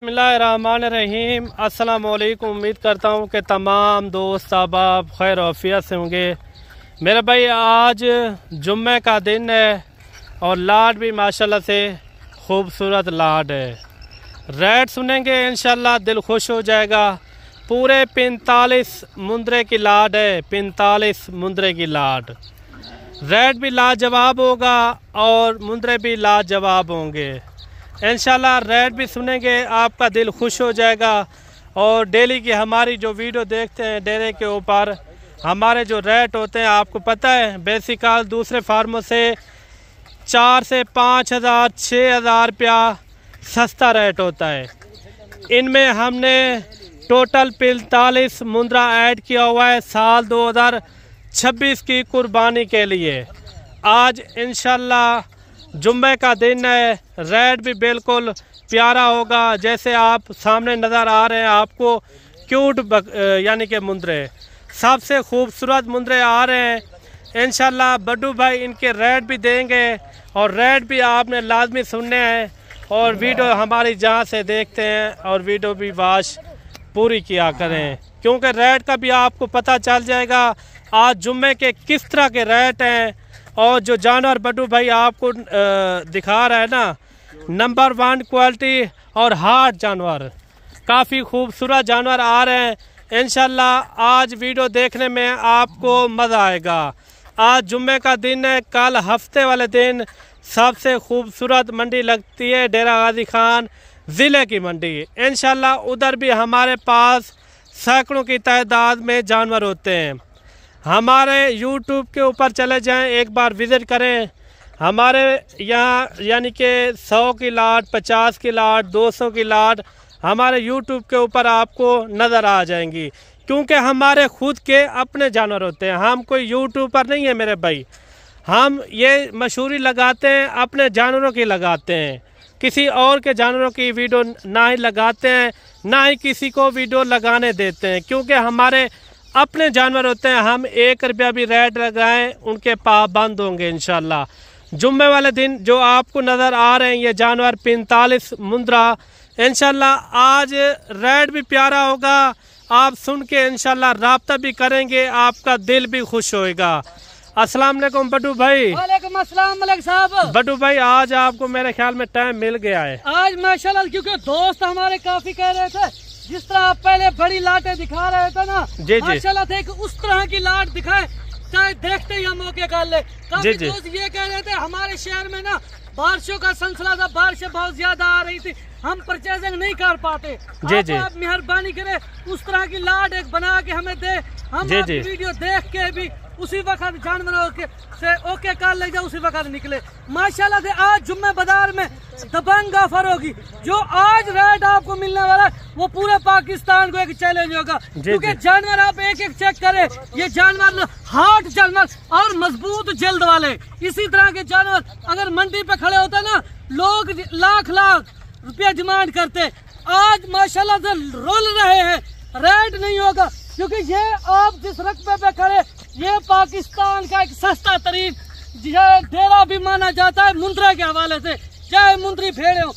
बिस्मिल्लाहिर्रहमानिर्रहीम। अस्सलाम वालेकुम। उम्मीद करता हूँ कि तमाम दोस्त अहबाब खैर आफियत से होंगे। मेरे भाई आज जुम्मे का दिन है और लाड भी माशाल्लाह से खूबसूरत लाड है। रेट सुनेंगे इंशाल्लाह दिल खुश हो जाएगा। पूरे 45 मुंदरे की लाड है, 45 मुंदरे की लाड। रेट भी लाजवाब होगा और मुंदरे भी लाजवाब होंगे इंशाल्लाह। रेट भी सुनेंगे आपका दिल खुश हो जाएगा। और डेली की हमारी जो वीडियो देखते हैं डेरे के ऊपर हमारे जो रेट होते हैं आपको पता है, बेसिकल दूसरे फार्मों से 4 से 5 हज़ार 6 हज़ार रुपया सस्ता रेट होता है। इनमें हमने टोटल 45 मुंदरा ऐड किया हुआ है साल 2026 की कुर्बानी के लिए। आज इंशाल्लाह जुम्मे का दिन है। रेट भी बिल्कुल प्यारा होगा। जैसे आप सामने नज़र आ रहे हैं आपको क्यूट यानी कि मुंदरे, सबसे खूबसूरत मुंदरे आ रहे हैं इंशाल्लाह। बड्डू भाई इनके रेट भी देंगे और रेट भी आपने लाजमी सुनने हैं। और वीडियो हमारी जहाँ से देखते हैं और वीडियो भी वाच पूरी किया करें, क्योंकि रेट का भी आपको पता चल जाएगा आज जुम्मे के किस तरह के रेट हैं। और जो जानवर बड्डू भाई आपको दिखा रहा है ना, नंबर 1 क्वालिटी और हार्ड जानवर, काफ़ी खूबसूरत जानवर आ रहे हैं इंशाल्लाह। आज वीडियो देखने में आपको मज़ा आएगा। आज जुम्मे का दिन है, कल हफ्ते वाले दिन सबसे खूबसूरत मंडी लगती है डेरा गाजी खान ज़िले की मंडी इंशाल्लाह। उधर भी हमारे पास सैकड़ों की तादाद में जानवर होते हैं। हमारे YouTube के ऊपर चले जाएं, एक बार विज़िट करें। हमारे यहाँ यानी कि 100 की लाट, 50 की लाट, 200 की लाट हमारे YouTube के ऊपर आपको नज़र आ जाएंगी, क्योंकि हमारे खुद के अपने जानवर होते हैं। हम कोई यूट्यूब पर नहीं है मेरे भाई, हम ये मशहूरी लगाते हैं अपने जानवरों की लगाते हैं, किसी और के जानवरों की वीडियो ना ही लगाते हैं ना ही किसी को वीडियो लगाने देते हैं, क्योंकि हमारे अपने जानवर होते हैं। हम 1 रुपया भी रेट लगाएं उनके पाबंद होंगे इंशाल्लाह। जुम्मे वाले दिन जो आपको नज़र आ रहे हैं ये जानवर 45 मुंदरा इंशाल्लाह। आज रेट भी प्यारा होगा, आप सुन के इंशाल्लाह राब्ता भी करेंगे, आपका दिल भी खुश होएगा। अस्सलाम वालेकुम बड्डू भाई। वालेकुम अस्सलाम मलिक साहब। बड्डू भाई आज आपको मेरे ख्याल में टाइम मिल गया है आज माशाल्लाह, क्योंकि दोस्त हमारे काफी कह रहे थे जिस तरह आप पहले बड़ी लाटें दिखा रहे थे ना, माशाल्लाह थे कि उस तरह की लाट दिखाए, चाहे देखते ही हम मौके कर ले। काफी दोस्त ये कह रहे थे हमारे शहर में ना बारिशों का सिलसिला था, बारिशें बहुत ज्यादा आ रही थी, हम परचेजिंग नहीं कर पाते। आप मेहरबानी करें उस तरह की लाट एक बना के हमें दे, हम वीडियो देख के भी उसी वक्त जानवरों के से ओके कर ले जाए, उसी वक्त निकले। माशाल्लाह से आज जुम्मे बाजार में दबंग ऑफर होगी। जो आज रेट आपको मिलने वाला है वो पूरे पाकिस्तान को एक चैलेंज होगा, क्योंकि जानवर आप एक एक चेक करें, ये जानवर हार्ड जानवर और मजबूत जल्द वाले, इसी तरह के जानवर अगर मंडी पे खड़े होते ना लोग लाख लाख रुपया डिमांड करते। आज माशाल्लाह से रोल रहे हैं, रेट नहीं होगा, क्योंकि ये आप जिस रकबे पे खड़े ये पाकिस्तान का एक सस्ता तरीन डेरा भी माना जाता है मुंदरा के हवाले से, चाहे मुंदरी भेड़े हो।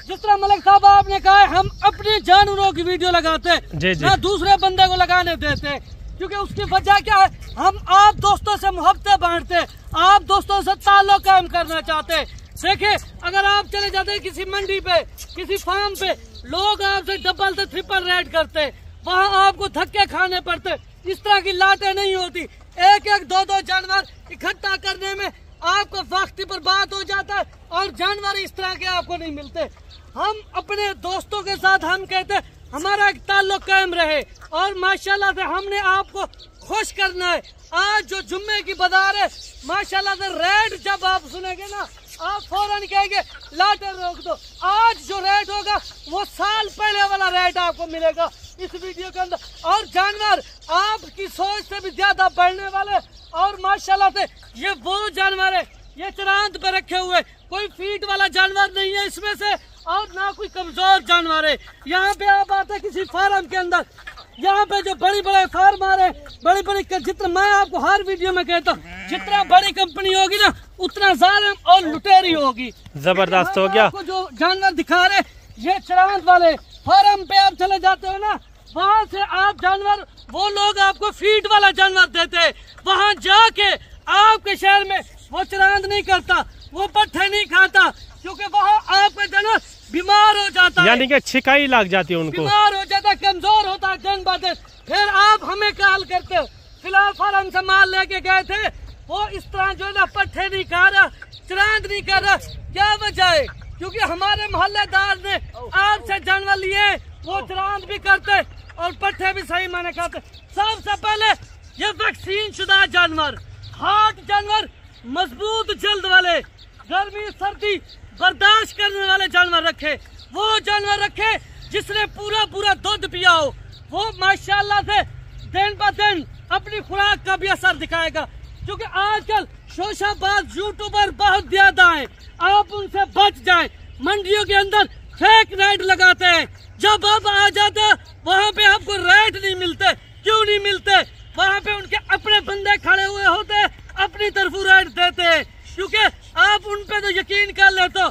जिस तरह मलिक साहब आपने कहा है हम अपने जानवरों की वीडियो लगाते हैं ना दूसरे बंदे को लगाने देते हैं, क्योंकि उसकी वजह क्या है, हम आप दोस्तों से मोहब्बतें बांटते, आप दोस्तों से ताल्लुक कायम करना चाहते। देखिए अगर आप चले जाते किसी मंडी पे, किसी फार्म पे, लोग आपसे डबल से ट्रिपल रेट करते, वहाँ आपको धक्के खाने पड़ते। इस तरह की लाटें नहीं होती, एक एक दो दो जानवर इकट्ठा करने में आपको वक्त पर बात हो जाता है और जानवर इस तरह के आपको नहीं मिलते। हम अपने दोस्तों के साथ हम कहते हैं हमारा एक ताल्लुक कायम रहे और माशाल्लाह से हमने आपको खुश करना है। आज जो जुम्मे की बाजार है माशाल्लाह से रेट जब आप सुनेंगे ना आप फौरन कहेंगे लाटें रोक दो। आज जो रेट होगा वो साल पहले वाला रेट आपको मिलेगा इस वीडियो के अंदर। और जानवर आपकी सोच से भी ज्यादा बढ़ने वाले और माशाल्लाह से ये वो जानवर है, ये चरांत पे रखे हुए, कोई फीट वाला जानवर नहीं है इसमें से और ना कोई कमजोर जानवर है। यहाँ पे आप आते किसी फार्म के अंदर, यहाँ पे जो बड़ी बड़े फार्म आ रहे हैं, बड़ी बड़ी, जितना मैं आपको हर वीडियो में कहता हूँ जितना बड़ी कंपनी होगी ना उतना जालिम और लुटेरी होगी। जबरदस्त हो गया। जो जानवर दिखा रहे ये चरांत वाले फार्म पे आप चले जाते हो ना, वहाँ से आप जानवर, वो लोग आपको फीड वाला जानवर देते हैं, वहाँ जाके आपके शहर में वो चरांद नहीं करता, वो पट्ठे नहीं खाता, क्योंकि वहाँ आपका जानवर बीमार हो जाता है, यानी कि छिकाई लग जाती है उनको, बीमार हो जाता है, कमजोर होता है दिन ब दिन। फिर आप हमें कॉल करते हो। फिलहाल फार्म से माल लेके गए थे, वो इस तरह जो है ना पट्ठे नहीं खा रहा, चरांद नहीं कर रहा। क्या वजह है? क्योंकि हमारे मोहल्लेदार ने आपसे जानवर लिए, वो चरांद भी करते और पट्ठे भी सही माने खाते। सबसे पहले ये वैक्सीन शुदा जानवर, हार्ट जानवर, मजबूत जल्द वाले, गर्मी सर्दी बर्दाश्त करने वाले जानवर रखे, वो जानवर रखे जिसने पूरा पूरा दूध पिया हो, वो माशाल्लाह से दिन ब दिन अपनी खुराक का भी असर दिखाएगा। क्योंकि आजकल शोशाबाज यूट्यूबर बहुत ज्यादा है, आप उनसे बच जाएं। मंडियों के अंदर फेक रेट लगाते हैं, जब आप आ जाते हैं वहाँ पे आपको रेट नहीं मिलते। क्यों नहीं मिलते? वहाँ पे उनके अपने बंदे खड़े हुए होते हैं, अपनी तरफ रेट देते हैं, क्योंकि आप उन पे तो यकीन कर लेते हो।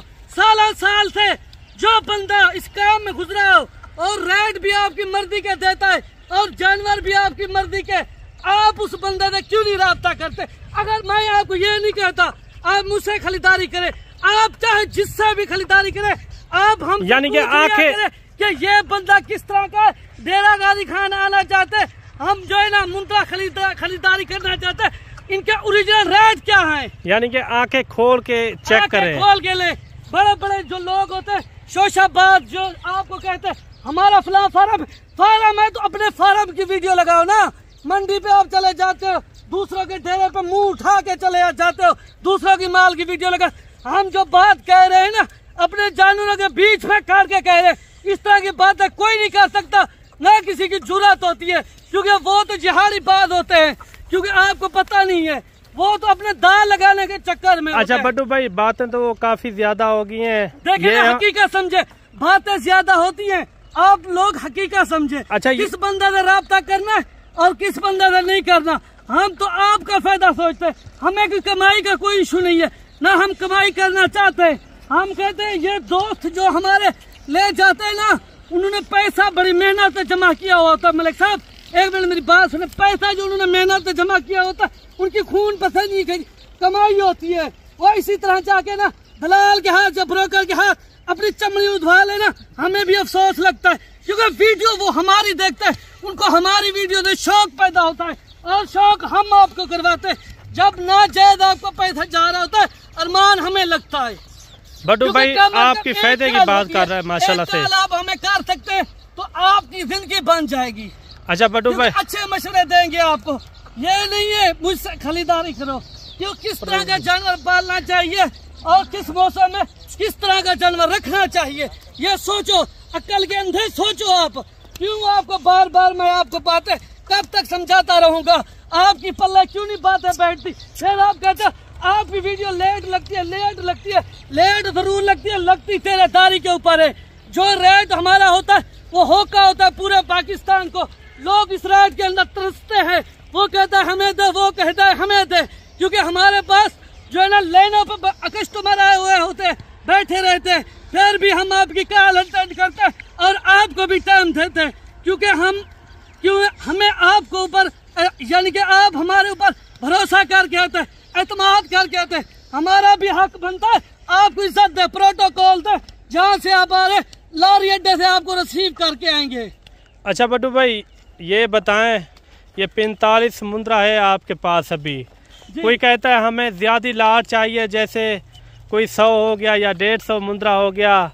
साल से जो बंदा इस काम में गुजरा हो और रेट भी आपकी मर्जी के देता है और जानवर भी आपकी मर्जी के, आप उस बंदे से क्यों नहीं राब्ता करते? अगर मैं आपको ये नहीं कहता आप मुझसे खरीदारी करें, आप चाहे जिससे भी खरीदारी करें, आप हम यानी कि आंखें कि ये बंदा किस तरह का डेरा गाड़ी खाना आना चाहते, हम जो है ना मुंद्रा खरीदारी करना चाहते, इनके ओरिजिनल रेट क्या है, यानी कि आंखें खोल के चेक करें, खोल के ले। बड़े बड़े जो लोग होते हैं शोशाबाज, जो आपको कहते हैं हमारा फला फार्म है, तो अपने फार्म की वीडियो लगाओ ना। मंडी पे आप चले जाते हो, दूसरों के डेरे पे मुंह उठा के चले जाते हो, दूसरों की माल की वीडियो लगा। हम जो बात कह रहे हैं ना, अपने जानवरों के बीच में काट के कह रहे हैं, इस तरह की बात कोई नहीं कर सकता, न किसी की जुर्रत होती है, क्योंकि वो तो जिहादी बात होते हैं, क्योंकि आपको पता नहीं है, वो तो अपने दाल लगाने के चक्कर में। अच्छा बट्टू भाई, बातें तो काफी ज्यादा हो गई हैं, देखिए हकीकत समझे, बातें ज्यादा होती हैं, आप लोग हकीकत समझे। अच्छा, किस बंदा से राब्ता करना है और किस बंदा से नहीं करना, हम तो आपका फायदा सोचते हैं, हमें की कमाई का कोई इशू नहीं है, ना हम कमाई करना चाहते हैं। हम कहते हैं ये दोस्त जो हमारे ले जाते हैं ना, उन्होंने पैसा बड़ी मेहनत से जमा किया होता है। मलिक साहब एक मिनट मेरी बात सुने, पैसा जो उन्होंने मेहनत से जमा किया होता है, उनकी खून पसीने की कमाई होती है। वो इसी तरह जाके ना दलाल के हाथ या ब्रोकर के हाथ अपनी चमड़ी उधवा लेना, हमें भी अफसोस लगता है, क्योंकि वीडियो वो हमारी देखते हैं, उनको हमारी वीडियो से शौक पैदा होता है, और शौक हम आपको करवाते हैं। जब ना जायद आपको पैसा जा रहा होता है, अरमान हमें लगता है। बट्टू भाई आपकी फायदे की बात कर रहे हैं माशाल्लाह से, आप हमें कर सकते हैं तो आपकी जिंदगी बन जाएगी। अच्छा बट्टू भाई, अच्छे मशवरे देंगे आपको, ये नहीं है मुझसे खरीदारी करो, क्यों किस तरह का जानवर पालना चाहिए और किस मौसम में किस तरह का जानवर रखना चाहिए, ये सोचो, अक्ल के अंधे सोचो आप। क्यों आपको बार बार मैं आपको बातें कब तक समझाता रहूंगा, आपकी पल्ले क्यों नहीं बातें बैठती? फिर आप कहते हैं आपकी वीडियो लेट लगती है, लेट जरूर लगती तेरे दारी के ऊपर है। जो रेट हमारा होता है वो होका होता है पूरे पाकिस्तान को, लोग इस रेट के अंदर तरसते हैं, वो कहता है हमें दे, वो कहता है हमें दे, क्योंकि हमारे पास जो है ना लेनों पर कस्टमर आए हुए होते हैं, बैठे रहते हैं, फिर भी हम आपकी कॉल अटेंड करते हैं और आपको भी टाइम देते हैं, क्योंकि हमें आपको ऊपर, यानी कि आप हमारे ऊपर भरोसा करके आते हैं, एतमाद करके आते हैं, हमारा भी हक बनता है आपको इज्जत दे, प्रोटोकॉल दे, जहाँ से आप आ रहे लॉरी अड्डे से आपको रिसीव करके आएंगे। अच्छा बट्टू भाई ये बताएं, ये 45 मुंद्रा है आपके पास अभी, कोई कहता है हमें ज्यादा लाट चाहिए, जैसे कोई 100 हो गया या 150 मुंद्रा हो गया,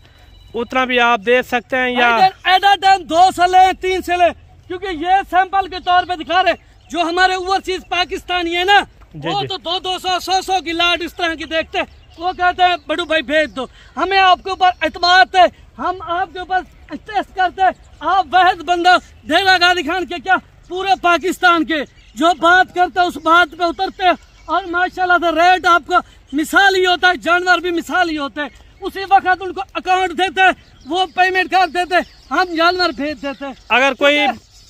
उतना भी आप दे सकते हैं या एट अ टाइम 2 से ले 3 से ले, क्योंकि ये सैंपल के तौर पे दिखा रहे, जो हमारे ओवरसीज पाकिस्तानी है ना, वो तो 200 100 की लाट इस तरह की देखते हैं, वो कहते हैं बड़ू भाई भेज दो, हमें आपके ऊपर एतमाद है, हम आपके ऊपर टेस्ट करते हैं, आप वहद बंदा डेरा गाजी खान के क्या पूरे पाकिस्तान के जो बात करते हैं उस बात पे उतरते हैं, और माशाल्लाह से रेट आपको मिसाली होता है, जानवर भी मिसाली होते हैं, उसी वक्त उनको अकाउंट देते हैं, वो पेमेंट कर देते हैं, हम जानवर भेज देते हैं। अगर कोई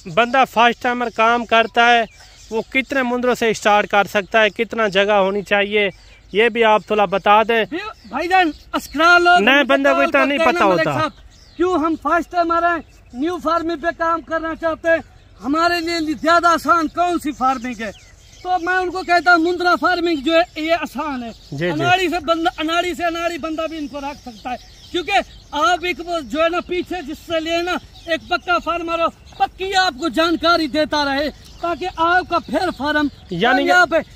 बंदा फर्स्ट टाइमर काम करता है वो कितने मुंद्रों से स्टार्ट कर सकता है, कितना जगह होनी चाहिए, ये भी आप थोड़ा बता दें भाईजान। अस्कराल नए बंदे को इतना नहीं पता होता, क्यों हम फर्स्ट टाइम आ रहे हैं, न्यू फार्मिंग पे काम करना चाहते हैं, हमारे लिए ज्यादा आसान कौन सी फार्मिंग है। तो मैं उनको कहता हूँ मुंद्रा फार्मिंग जो है ये आसान है। अनाड़ी से अनाड़ी बंदा भी इनको रख सकता है, क्योंकि आप एक जो है ना पीछे जिससे लिए ना एक पक्का फार्मर हो, पक्की आपको जानकारी देता रहे, ताकि आपका फिर फार्म यानी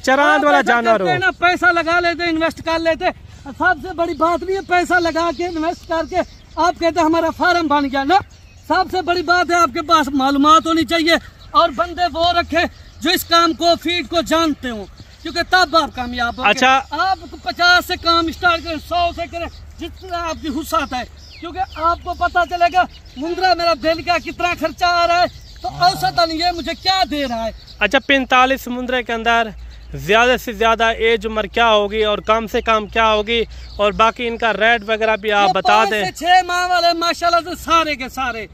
चरांद वाला जानवर हो ना। पैसा लगा लेते, इन्वेस्ट कर लेते, सबसे बड़ी बात नहीं है पैसा लगा के इन्वेस्ट करके आप कहते हमारा फार्म बन गया ना। सबसे बड़ी बात है आपके पास मालूमात होनी चाहिए और बंदे वो रखे जो इस काम को फीड को जानते हो, क्योंकि तब आप कामयाब हो। अच्छा, आप 50 से काम स्टार्ट करें, 100 से करें, जितना आपकी हुस्सात है, क्योंकि आपको पता चलेगा मुंद्रा मेरा दिन का कितना खर्चा आ रहा है, तो औसतन ये मुझे क्या दे रहा है। अच्छा, 45 मुंद्रे के अंदर ज्यादा से ज्यादा एज उम्र क्या होगी और कम से कम क्या होगी, और बाकी इनका रेट वगैरह भी आप बता दें। 5 से 6 माह वाले माशाल्लाह से सारे के सारे,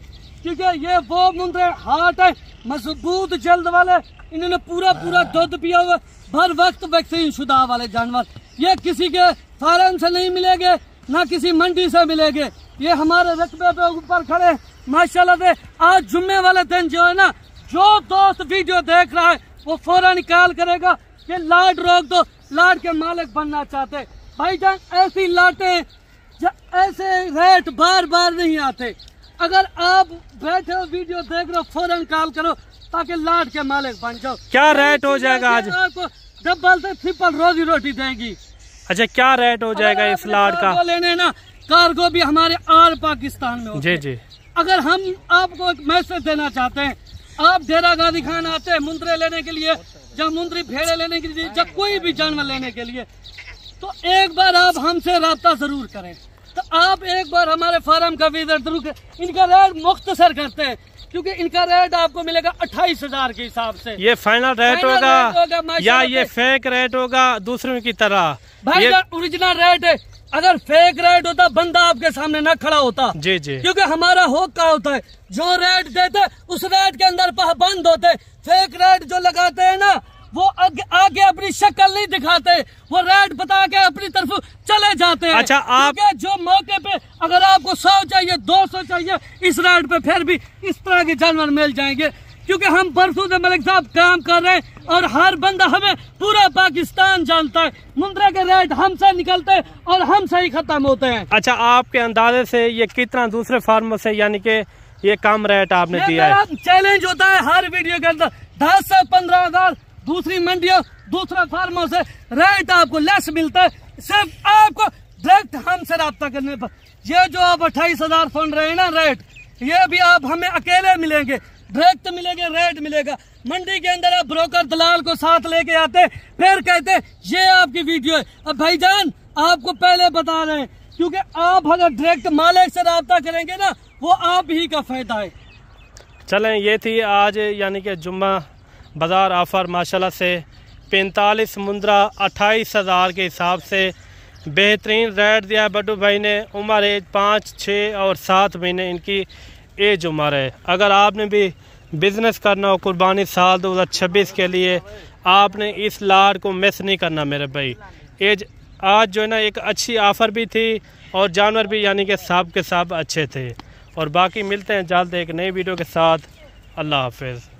क्योंकि ये वो मुंद्रे हार्ट है, मजबूत जल्द वाले, इन्होंने पूरा दूध पिया हुआ, हर वक्त वैक्सीन शुदा वाले जानवर। ये किसी के फार्म से नहीं मिलेंगे, ना किसी मंडी से मिलेंगे, ये हमारे रकबे पे ऊपर खड़े माशाल्लाह से। आज जुम्मे वाले दिन जो है ना, जो दोस्त वीडियो देख रहा है वो फौरन निकाल करेगा कि लाड रोक दो, लाड के मालिक बनना चाहते भाईजान। ऐसी लाटें ऐसे रेट बार बार नहीं आते। अगर आप बैठे हो वीडियो देख रहे हो, फौरन कॉल करो ताकि लाड के मालिक बन जाओ। क्या रेट हो जाएगा आज? आपको डबल से ट्रिपल रोजी रोटी देंगी। अच्छा, क्या रेट हो जाएगा इस लाड का? लेने ना कार्गो भी हमारे आर पाकिस्तान में होते। जी। अगर हम आपको एक मैसेज देना चाहते हैं, आप डेरा गाजी खान आते हैं मुंद्रे लेने के लिए, जब मुंद्री भेड़े लेने के लिए, जब कोई भी जानवर लेने के लिए, तो एक बार आप हमसे रब्ता जरूर करें। तो आप एक बार हमारे फार्म का विजिट जरूर करें। इनका रेट मुख्तसर करते हैं, क्योंकि इनका रेट आपको मिलेगा 28,000 के हिसाब से। ये फाइनल रेट होगा या ये फेक रेट होगा दूसरों की तरह? भाई ओरिजिनल रेट है। अगर फेक रेट होता बंदा आपके सामने ना खड़ा होता। जी। क्योंकि हमारा होक क्या होता है, जो रेट देते उस रेट के अंदर पाबंद होते। फेक रेट जो लगाते हैं ना, वो आगे अपनी शक्ल नहीं दिखाते, वो रेट बता के अपनी तरफ चले जाते हैं। अच्छा, आप जो मौके पे अगर आपको 100 चाहिए, 200 चाहिए, इस रेट पे फिर भी इस तरह के जानवर मिल जाएंगे, क्योंकि हम परसों से मलिक साहब काम कर रहे हैं और हर बंदा हमें पूरा पाकिस्तान जानता है। मुंद्रा के रेट हमसे निकलते हैं और हमसे ही खत्म होते हैं। अच्छा, आपके अंदाजे से ये कितना दूसरे फार्मों से, यानी कि ये कम रेट आपने दिया है? चैलेंज होता है हर वीडियो के अंदर, 10 से 15,000 दूसरी मंडियों दूसरे फार्मों से रेट आपको लेस मिलता है। सिर्फ आपको डायरेक्ट हमसे रब्ता करने पर, ये जो आप 28,000 सुन रहे हैं ना रेट, ये भी आप हमें अकेले मिलेंगे, डायरेक्ट मिलेंगे, रेट मिलेगा। मंडी के अंदर आप ब्रोकर दलाल को साथ लेके आते, फिर कहते ये आपकी वीडियो है। अब भाईजान आपको पहले बता रहे हैं, क्योंकि आप अगर डायरेक्ट मालिक से रब्ता करेंगे ना, वो आप ही का फायदा है। चलें, ये थी आज यानी कि जुम्मा बाजार ऑफर माशाल्लाह से 45 मुंद्रा 28,000 के हिसाब से बेहतरीन रेट दिया है बड्डू भाई ने। उम्र एज 5, 6 और 7 महीने इनकी एज उम्र है। अगर आपने भी बिज़नेस करना हो कुर्बानी साल 2026 के लिए, आपने इस लाड को मिस नहीं करना मेरे भाई। एज आज जो है ना एक अच्छी ऑफ़र भी थी और जानवर भी यानी कि सब के सब अच्छे थे। और बाकी मिलते हैं जल्द एक नई वीडियो के साथ। अल्लाह हाफिज़।